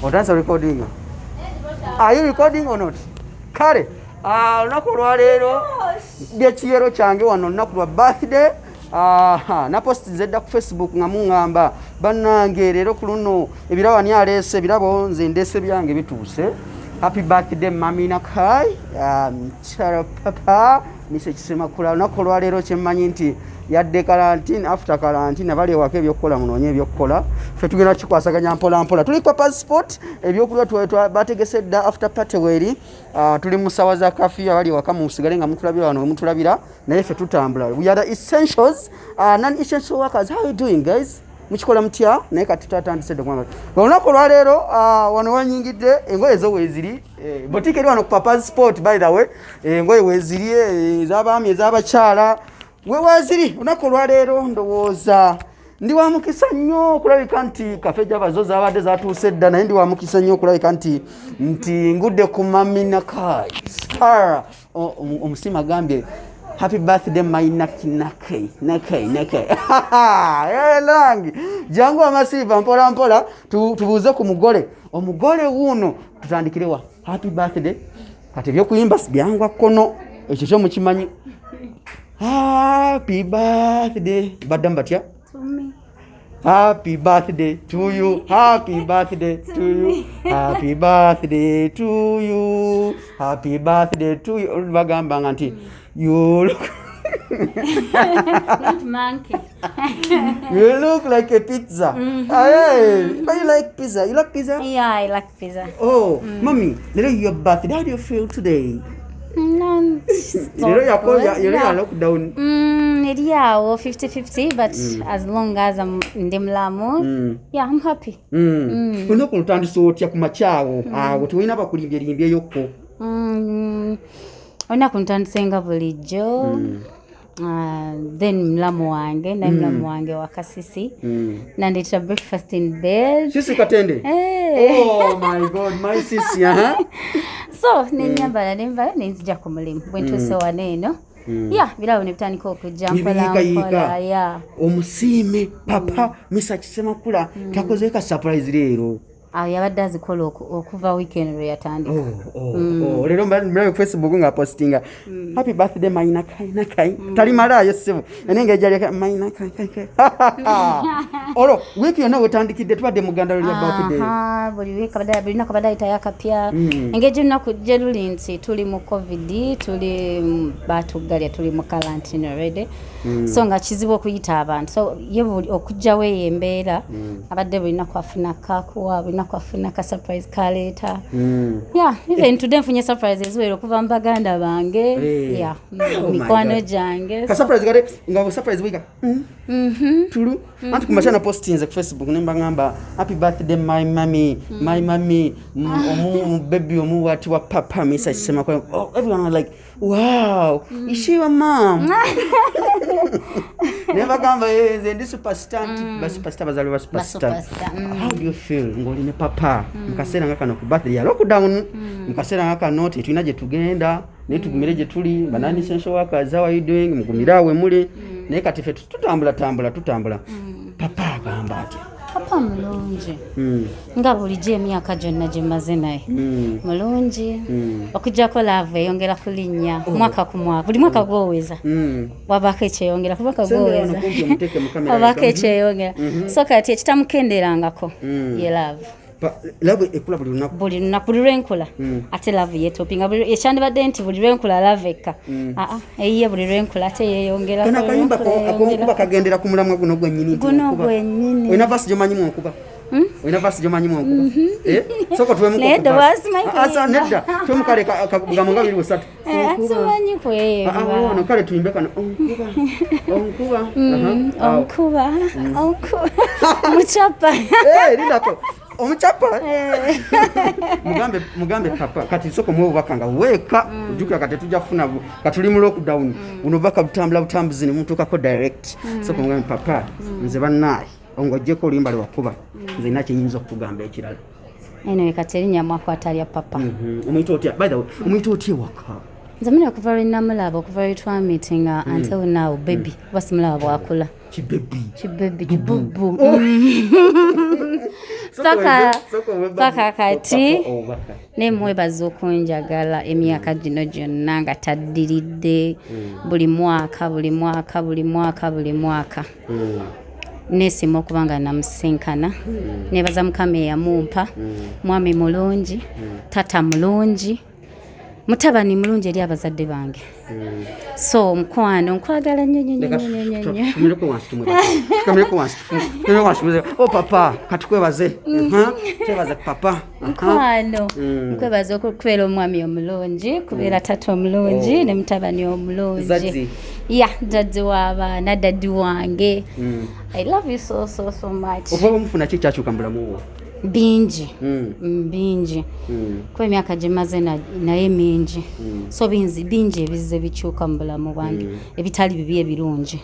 Otandise recording? Are you recording or not? Kale olunaku olwaleero lyekiyero kyange wano olunaku lwa birthday. Napostinze dda ku Facebook nga muŋŋamba bannange leero ku luno ebirabo ani aleese ebirabo nze ndeese byange bituuse. Happy birthday Mami Nakai, Chara Papa, Mr. Kisemakula. Olunaku olwaleero kyemmanyi nti yadde quarantine after quarantine abali ewaka ebyokukola munoonye ebyokukola ffe tugenda kikwasaganya mpola mpola. Tuli kwa passport ebyokulya bategese dda after party weeri. Tuli mu ssaawa za kafiyu abali ewaka musigale nga mutulabira wano we mutulabira naye ffe tutambula. We are the essentials, non-essential workers. How are you doing guys? Mukikola mutya naye kati tutatandise dde kwamba olunaku olwaleero wano wanyingidde engoye zo weeziri boutique eri wano ku Papa's Sport by the way. Engoye weeziri ez'abaami ez'abakyala weeziri. Olunaku olwaleero ndowooza ndi wa mukisa nnyo okulabika nti kafe gy'abazo zaabadde zatuuse dda naye ndi wa mukisa nnyo okulabika nti ngudde ku Mami Nakai star omusima agambye happy birthday my Nakai. Langi jangu amasiva mpola mpola tubuuze ku mugole omugole wuno tutandikirewa happy birthday kati ebyokuyimba byangwa kkono ekyo kyo mukimanyi. Happy birthday baddamu batya? Happy birthday to you. Happy birthday to you. Happy birthday to you. Happy birthday to you. Bagambanga nti you look not monkey. You look like a pizza. Hey, but you like pizza? You like pizza? Yeah, I like pizza. Oh, Mommy, today your birthday. How do you feel today? No, you're lockdown. Yeah, 50-50, but as long as I'm in the mlamu, yeah, I'm happy. Olunaku olutandise otya ku makyawo awo tewalina bakulimbye yokko? Olunaku ntandise nga bulijjo. Then mlamu wange wa Kasisi nandetera breakfast in bed. Sisi Katende? Hey. Oh my God, my sisi, So nenyambala nenzija ku mulimu bwe ntuuse wano eno. Yeah, birabo ne bitandika okujja mpola. Yeah. Omusiime papa Mr. Kisemakula takoze ka surprise leero. Yabadde azikola okuva weekend lwe yatandika. Leero mbali Facebook nga postinga happy birthday my Nakai. Tali malaayo ssebo enenge ejali my Nakai. Olo wiki yonna wetandikidde tubadde muganda lya birthday. Buli wiki bulina kabadde ayitayakapya engeri nnaku gye luli nti tuli mu covid tuli batuggalya tuli mu quarantine already. So nga kizibu okuyita abantu so ye okujjawo eyo embeera abadde bulina kwafuna kakuwa bulina kwafuna ka surprise kaleeta. Yeah, even today nfunye surprise eziwera okuva mu baganda bange. Yeah, mikwano gyange. Ka surprise gade nga surprise wika. Tulu anti kumachana postinze ku Facebook nemba ngamba happy birthday my mommy omu baby omu wati wa papa Mr. Kisemakula. Oh, everyone was like wow, is she your mom? Never gamba nze ndi superstar superstar bazali superstar. How do you feel ngoli ne papa mukasera ngakano ku birthday ya lockdown mukasera ngakano tulina gye tugenda ne tugumire gye tuli banani essential workers. How are you doing mugumirawe muli naye kati ffe tutambula papa gamba ati papa mulungi nga bulijjo emyaka gyonna gye mmaze naye mulungi okujjako lava eyongera kulinnya mwaka ku mwaka buli mwaka gwoweza wabaako ekyeyongera ku mwaka gwoweza wabaako ekyeyongera so kati ekitamukenderangako ye lava love ekula buli lunaku buli lwenkula ate love yetopinga ekyandibadde nti buli lwenkula love ekka eyiye buli lwenkula ate yeyongera kana kayimba akonkuba kagendera ku mulamwa guno gwennyini olina vasi gyomanyimu okuba olina vasi gyomanyimu okuba soko tuwemuko nedda twemukale kagambo nga 2 3 kale tuyimbe kana onkuba muchapa lindako omuchapa mugambe papa kati soko mwe bakanga weka ujukira kati tujafuna katuli mu lockdown unovaka butambuzi ni muntu kako direct soko mugambe papa nze bannaye ongojeko limbali wakuba nze nache nyinzo kugamba ekirala kati erinya mwako atalya papa omuntu otya by the way omuntu otya waka Nzamira kuva lwe namulaba okuva lwe twamitinga until now baby basimulaba bwakula kibebi kibubu paka kati nemwebaza okunjagala emyaka gino gyonna nga taddiridde buli mwaka nesima okuba nga namusinkana nebaza mukama eyamumpa mwami mulungi tata mulungi mutabani mulungi eri abazadde bange so mukwano nkwagala papa katukwebaze twebaza papa mukwano nkwebaza okubeera omwami omulungi kubeera tata omulungi ne mutabani omulungi daddi w'abaana daddi wange I love you so much oba mufuna ki kyakyuka mu bulamu bwo bingi kuba emyaka gimaze naye mingi so bingi ebizze bikyuka mu bulamu bwange ebitali bibi ebirungi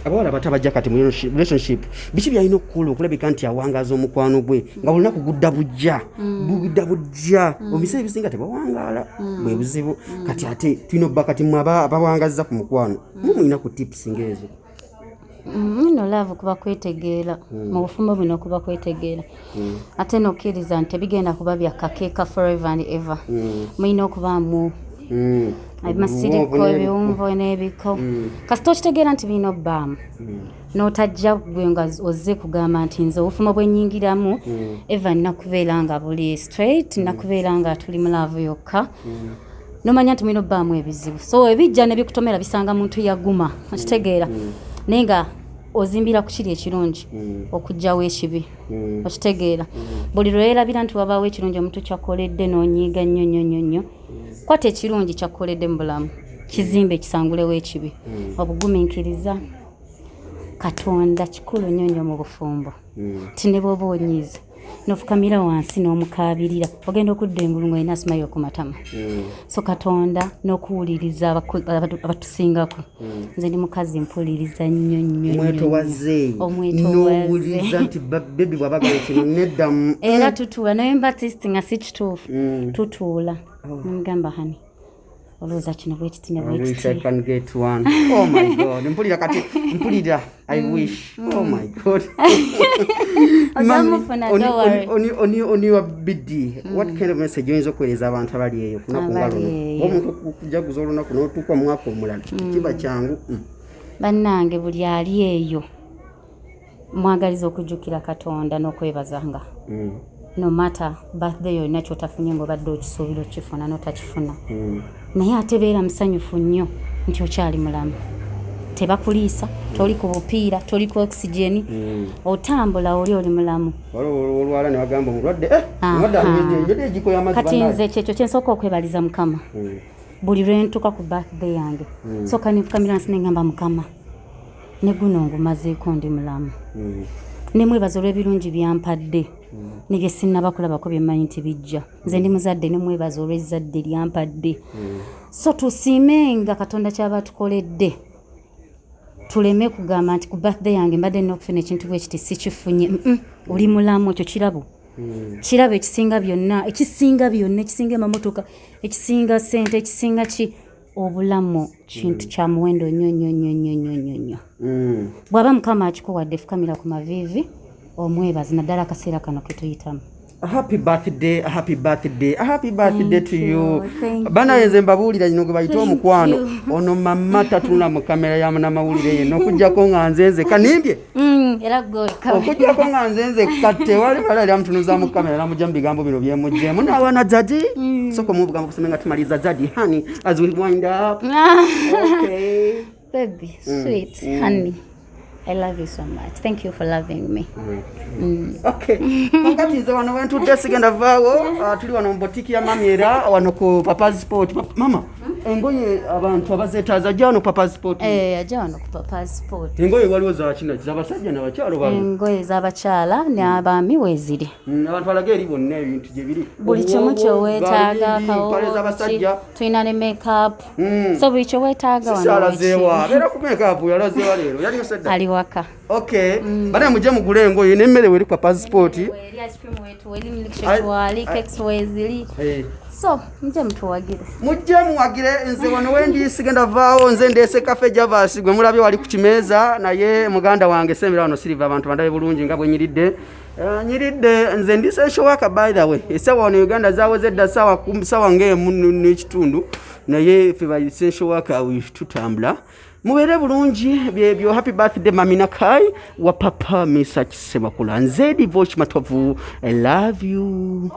abawala bato abajja kati mu relationship biki byalina okukola okulabika nti awangaza omukwano gwe nga olunaku gudda bujja omubiseera ebisinga tebawangaala bwe buzibu kati ate tulina obba kati mwe abawangazza ku mukwano mulina ku tips ng'ezo no love kuba kwetegeera mu bufumbo buno kuba kwetegeera ate nokkiriza nti bigenda kuba byakakeeka forever and ever mulina okubaamu amasiriko ebiwumvo n'ebiko kasita okitegeera nti birina obbaamu n'otajja gwe nga ozze kugamba nti nze obufumbo bwennyingiramu eva nnakubeera nga buli straight nnakubeera nga tuli mu love yokka nomanya nti mulina obbaamu ebizibu so ebijja ne bikutomera bisanga muntu yaguma okitegeera naye nga ozimbira ku kiri ekirungi okugjawo ekibi okitegeera buli lwerabira nti wabaawo ekirungi omuntu kyakoledde n'onyiiga nnyo kwata ekirungi kyakoledde mu bulamu kizimbe kisangulewo ekibi obugumiikiriza Katonda kikulu nnyo mu bufumbo tine bwoba onyiize nofukamira wansi n'omukaabirira ogenda okudda engulu ng'olina asimayo ku matama so Katonda n'okuwuliriza abatusingako nze ndi mukazi mpuliriza nnyo omwetowaze n'owuliriza nti bebi bw'abagala kino neddamu era tutuula naye mbatisi nga si kituufu tutuula mugamba hani olowooza kino bwekiti ne bwekiti oh my god mpulira I wish oh my god on your bidi what kind of message oyinza okuweereza abantu abali eyo kunaku nga luno omuntu okujaguza olunaku n'otuuka omwaka omulala kiba kyangu bannange buli ali eyo mwagaliza okujjukira Katonda n'okwebazanga no matter birthday yonna kyotafunye ng'obadde okisuubira okifuna n'otakifuna naye ate beera musanyufu nnyo nti okyali mulamu tebakuliisa toli ku bupiira toli ku oxygeni otambula oli mulamu olwala ne bagamba omulwadde ejiko y'amazzi kati nze kyekyo kyensooka okwebaliza Mukama buli lwe ntuuka ku birthday yange sooka nifukamira nsi nengamba Mukama ne guno ngumazeeko ndi mulamu nemwebaza olw'ebirungi byampadde nebye sinnabakulabako byemmanyi nti bijja nze ndi muzadde nemwebaza olw'ezzadde lyampadde so tusiimenga Katonda kyaba tukoledde tuleme kugamba nti ku birthday yange mbadde n'okufuna ekintu bwekiti sikifunye oli mulamu ekyo kirabo ekisinga byonna ekisinga emamotoka ekisinga ssente ekisinga ki obulamu kintu kya muwendo nnyo bw'aba Mukama akikuwadde fukamira ku maviivi omwebazi naddala akaseera kano ke tuyitamu happy birthday to you bana yenze mbabuulira kino gwe bayita omukwano ono mama tatula mu kamera ya munamawulire ye n'okujjako nga nzenze kanimbye era gwe okujjako nga nzenze katte wali balali amutunuza mu kamera namujja mu bigambo bino byemujjemu n'abaana Jadi soko mu bugambo kusome nga tumaliza Jadi honey as we wind up okay baby sweet honey I love you so much. Thank you for loving me. Okay. Wakati nze wano wentudde sigenda vaawo tuli wano mu botiki ya mami era wano ku Papa's Sport. Mama, engoye abantu abazeetaaza ajja wano Papa's Sport. Ajja wano ku Papa's Sport. Engoye waliwo za kina z'abasajja n'abakyalo bano. Engoye z'abakyala n'abaami weeziri. Abantu balage eri bonna ebintu gye biri. Buli kimu kyoweetaaga kawoki. Tulina ne make-up. So buli kyoweetaaga wano. Alazeewa. Abeera ku make-up yalazeewa leero. Yali osedda. Ali waka. Okay. Bana muje mugule ngoye nemmere weri kwa passport. Weri ice cream wetu, weri milkshake wali, cakes wezili. So, muje mtuwagire. Muje muwagire nze wano wendi sigenda vaawo nze ndese cafe Javas gwe mulabye wali kukimeza naye muganda wange sembera wano Silver abantu bandabe bulungi nga bwe nyiridde. Nyiridde nze ndi essential worker by the way. Esawa wano Uganda zawo zedda sawa ngemu n'ekitundu naye fe ba essential worker tutambula. Muwere bulungi byebyo. Happy birthday Mamina Kai wa papa Misa Kisemakula nze Divoch Matovu. I love you.